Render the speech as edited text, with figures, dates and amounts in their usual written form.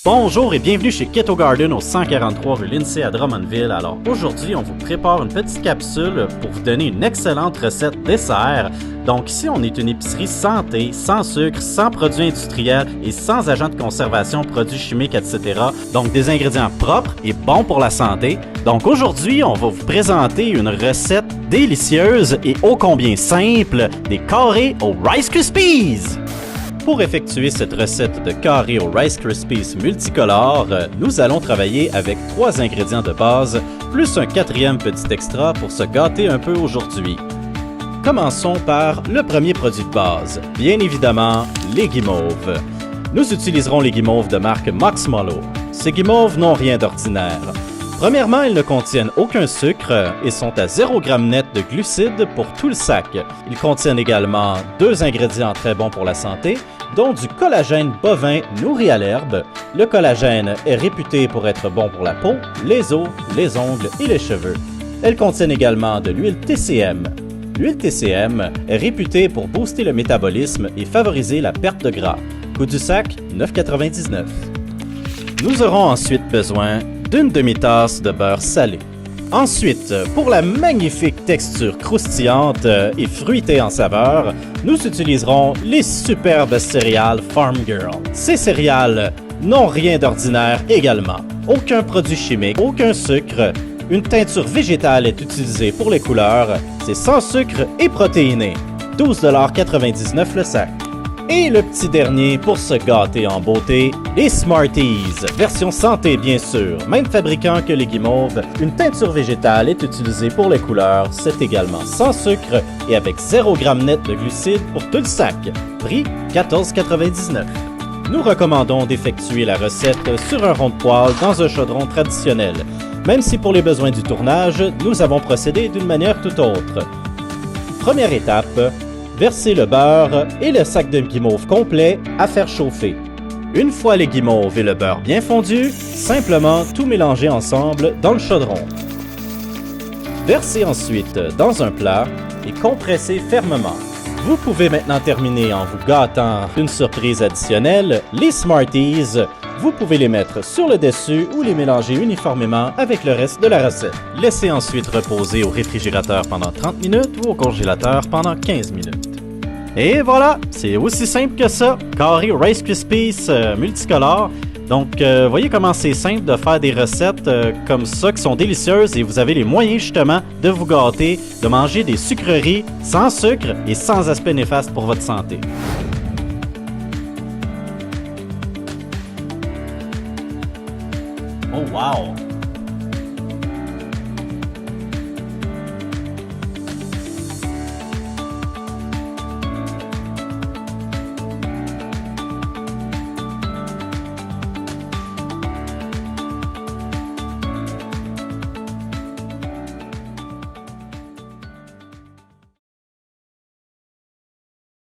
Bonjour et bienvenue chez Keto Garden au 143 rue Lindsay à Drummondville. Alors aujourd'hui, on vous prépare une petite capsule pour vous donner une excellente recette dessert. Donc ici, on est une épicerie santé, sans sucre, sans produits industriels et sans agents de conservation, produits chimiques, etc. Donc des ingrédients propres et bons pour la santé. Donc aujourd'hui, on va vous présenter une recette délicieuse et ô combien simple, des carrés au Rice Krispies! Pour effectuer cette recette de carrés au Rice Krispies multicolore, nous allons travailler avec 3 ingrédients de base, plus un 4e petit extra pour se gâter un peu aujourd'hui. Commençons par le premier produit de base, bien évidemment les guimauves. Nous utiliserons les guimauves de marque Maxmolo. Ces guimauves n'ont rien d'ordinaire. Premièrement, elles ne contiennent aucun sucre et sont à 0 g net de glucides pour tout le sac. Ils contiennent également 2 ingrédients très bons pour la santé, dont du collagène bovin nourri à l'herbe. Le collagène est réputé pour être bon pour la peau, les os, les ongles et les cheveux. Elles contiennent également de l'huile TCM. L'huile TCM est réputée pour booster le métabolisme et favoriser la perte de gras. Coût du sac, 9,99 $. Nous aurons ensuite besoin d'une demi-tasse de beurre salé. Ensuite, pour la magnifique texture croustillante et fruitée en saveur, nous utiliserons les superbes céréales Farm Girl. Ces céréales n'ont rien d'ordinaire également. Aucun produit chimique, aucun sucre. Une teinture végétale est utilisée pour les couleurs. C'est sans sucre et protéiné. 12,99 $ le sac. Et le petit dernier pour se gâter en beauté, les Smarties, version santé bien sûr, même fabricant que les guimauves. Une teinture végétale est utilisée pour les couleurs, c'est également sans sucre et avec 0 g net de glucides pour tout le sac. Prix 14,99 $. Nous recommandons d'effectuer la recette sur un rond de poêle dans un chaudron traditionnel, même si pour les besoins du tournage, nous avons procédé d'une manière tout autre. Première étape, verser le beurre et le sac de guimauve complet à faire chauffer. Une fois les guimauves et le beurre bien fondus, simplement tout mélanger ensemble dans le chaudron. Versez ensuite dans un plat et compressez fermement. Vous pouvez maintenant terminer en vous gâtant d'une surprise additionnelle, les Smarties. Vous pouvez les mettre sur le dessus ou les mélanger uniformément avec le reste de la recette. Laissez ensuite reposer au réfrigérateur pendant 30 minutes ou au congélateur pendant 15 minutes. Et voilà, c'est aussi simple que ça, carré Rice Krispies multicolore. Donc, voyez comment c'est simple de faire des recettes comme ça qui sont délicieuses et vous avez les moyens justement de vous gâter, de manger des sucreries sans sucre et sans aspect néfaste pour votre santé. Oh wow!